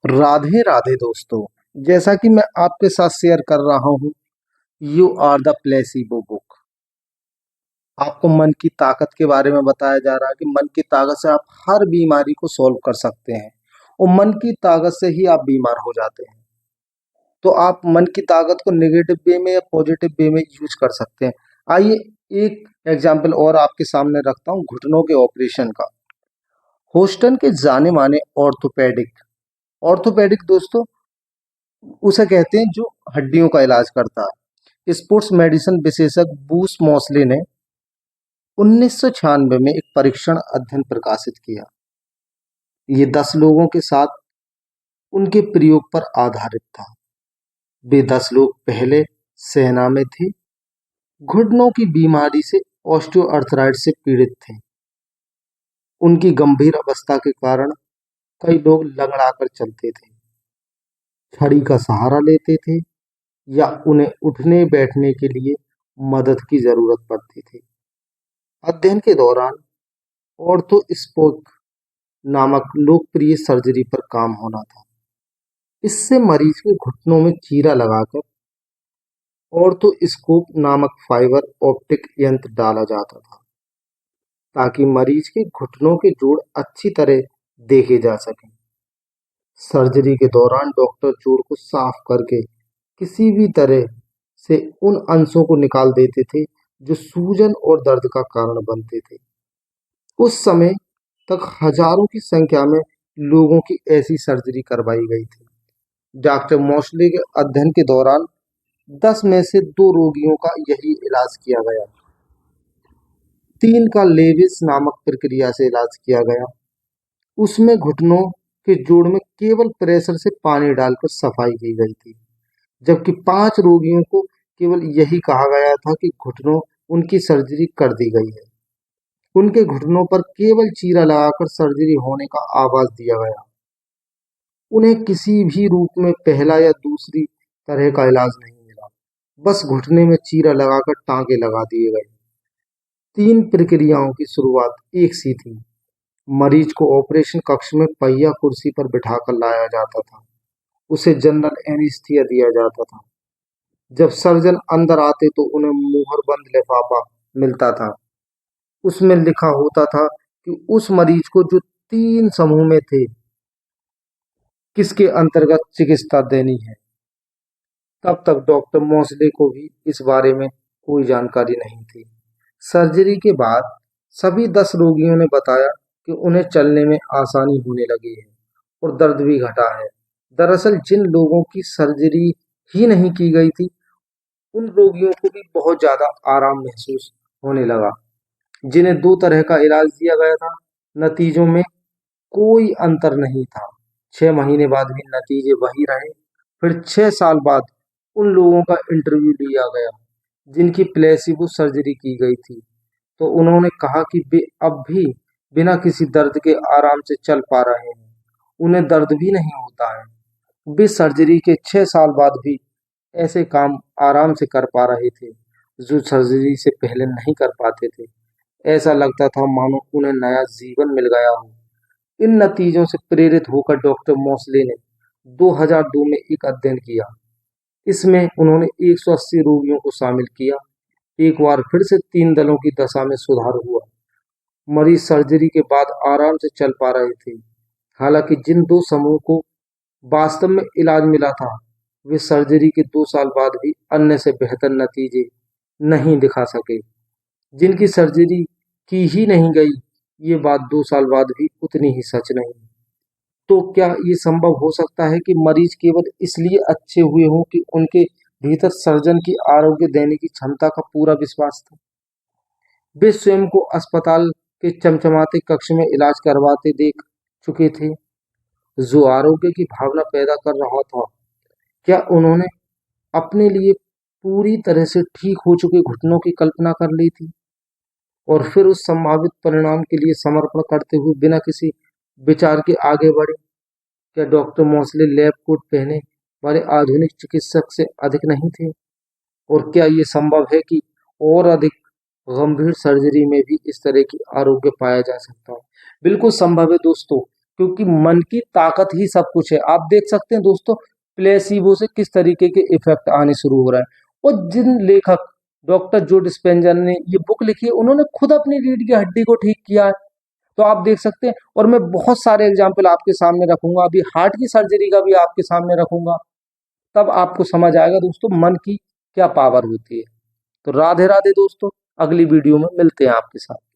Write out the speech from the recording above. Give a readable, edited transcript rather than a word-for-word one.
राधे राधे दोस्तों। जैसा कि मैं आपके साथ शेयर कर रहा हूँ, you are the placebo book. आपको मन की ताकत के बारे में बताया जा रहा है कि मन की ताकत से आप हर बीमारी को सॉल्व कर सकते हैं और मन की ताकत से ही आप बीमार हो जाते हैं। तो आप मन की ताकत को नेगेटिव वे में या पॉजिटिव वे में यूज कर सकते हैं। आइए एक एग्जाम्पल और आपके सामने रखता हूँ घुटनों के ऑपरेशन का। होस्टन के जाने माने ऑर्थोपेडिक ऑर्थोपेडिक दोस्तों उसे कहते हैं जो हड्डियों का इलाज करता है। स्पोर्ट्स मेडिसिन विशेषज्ञ बूस मॉसले ने 1996 में एक परीक्षण अध्ययन प्रकाशित किया। ये 10 लोगों के साथ उनके प्रयोग पर आधारित था। वे 10 लोग पहले सेना में थे, घुटनों की बीमारी से ऑस्टियोआर्थराइटिस से पीड़ित थे। उनकी गंभीर अवस्था के कारण कई लोग लंगड़ाकर चलते थे, छड़ी का सहारा लेते थे या उन्हें उठने बैठने के लिए मदद की जरूरत पड़ती थी। अध्ययन के दौरान ऑर्थोस्कोप नामक लोकप्रिय सर्जरी पर काम होना था। इससे मरीज के घुटनों में चीरा लगाकर ऑर्थोस्कोप नामक फाइबर ऑप्टिक यंत्र डाला जाता था ताकि मरीज के घुटनों के जोड़ अच्छी तरह देखे जा सकें। सर्जरी के दौरान डॉक्टर जोड़ को साफ करके किसी भी तरह से उन अंशों को निकाल देते थे जो सूजन और दर्द का कारण बनते थे। उस समय तक हजारों की संख्या में लोगों की ऐसी सर्जरी करवाई गई थी। डॉक्टर मोस्ले के अध्ययन के दौरान 10 में से 2 रोगियों का यही इलाज किया गया। 3 का लेविस नामक प्रक्रिया से इलाज किया गया। उसमें घुटनों के जोड़ में केवल प्रेशर से पानी डालकर सफाई की गई थी, जबकि 5 रोगियों को केवल यही कहा गया था कि घुटनों उनकी सर्जरी कर दी गई है। उनके घुटनों पर केवल चीरा लगाकर सर्जरी होने का आवाज दिया गया। उन्हें किसी भी रूप में पहला या दूसरी तरह का इलाज नहीं मिला, बस घुटने में चीरा लगाकर टांके लगा दिए गए। 3 प्रक्रियाओं की शुरुआत एक सी थी। मरीज को ऑपरेशन कक्ष में पहिया कुर्सी पर बिठाकर लाया जाता था। उसे जनरल एनेस्थीसिया दिया जाता था। जब सर्जन अंदर आते तो उन्हें मुहरबंद लिफाफा मिलता था। उसमें लिखा होता था कि उस मरीज को जो 3 समूह में थे किसके अंतर्गत चिकित्सा देनी है। तब तक डॉक्टर मोसले को भी इस बारे में कोई जानकारी नहीं थी। सर्जरी के बाद सभी 10 रोगियों ने बताया कि उन्हें चलने में आसानी होने लगी है और दर्द भी घटा है। दरअसल जिन लोगों की सर्जरी ही नहीं की गई थी, उन रोगियों को भी बहुत ज्यादा आराम महसूस होने लगा। जिन्हें 2 तरह का इलाज दिया गया था, नतीजों में कोई अंतर नहीं था। 6 महीने बाद भी नतीजे वही रहे। फिर 6 साल बाद उन लोगों का इंटरव्यू लिया गया जिनकी प्लेसिबो सर्जरी की गई थी, तो उन्होंने कहा कि वे अब भी बिना किसी दर्द के आराम से चल पा रहे हैं। उन्हें दर्द भी नहीं होता है। वे सर्जरी के 6 साल बाद भी ऐसे काम आराम से कर पा रहे थे जो सर्जरी से पहले नहीं कर पाते थे। ऐसा लगता था मानो उन्हें नया जीवन मिल गया हो। इन नतीजों से प्रेरित होकर डॉक्टर मोसले ने 2002 में एक अध्ययन किया। इसमें उन्होंने 180 रोगियों को शामिल किया। एक बार फिर से 3 दलों की दशा में सुधार हुआ। मरीज सर्जरी के बाद आराम से चल पा रहे थे। हालांकि जिन 2 समूह को वास्तव में इलाज मिला था, वे सर्जरी के 2 साल बाद भी अन्य से बेहतर नतीजे नहीं दिखा सके। जिनकी सर्जरी की ही नहीं गई, ये बात 2 साल बाद भी उतनी ही सच नहीं। तो क्या ये संभव हो सकता है कि मरीज केवल इसलिए अच्छे हुए हों कि उनके भीतर सर्जन की आरोग्य देने की क्षमता का पूरा विश्वास था? वे स्वयं को अस्पताल के चमचमाते कक्ष में इलाज करवाते देख चुके थे, जो आरोग्य की भावना पैदा कर रहा था। क्या उन्होंने अपने लिए पूरी तरह से ठीक हो चुके घुटनों की कल्पना कर ली थी और फिर उस संभावित परिणाम के लिए समर्पण करते हुए बिना किसी विचार के आगे बढ़े? क्या डॉक्टर मोसले लैब कोट पहने वाले आधुनिक चिकित्सक से अधिक नहीं थे? और क्या ये संभव है कि और अधिक गंभीर सर्जरी में भी इस तरह की आरोग्य पाया जा सकता है? बिल्कुल संभव है दोस्तों। क्योंकि मन की ताकत ही सब कुछ है। आप देख सकते हैं दोस्तों, प्लेसिबो से किस तरीके के इफेक्ट आने शुरू हो रहे हैं। और जिन लेखक डॉक्टर जो डिस्पेंजर ने ये बुक लिखी है, उन्होंने खुद अपनी रीढ़ की हड्डी को ठीक किया है। तो आप देख सकते हैं, और मैं बहुत सारे एग्जाम्पल आपके सामने रखूंगा, अभी हार्ट की सर्जरी का भी आपके सामने रखूंगा। तब आपको समझ आएगा दोस्तों मन की क्या पावर होती है। तो राधे राधे दोस्तों, अगली वीडियो में मिलते हैं आपके साथ।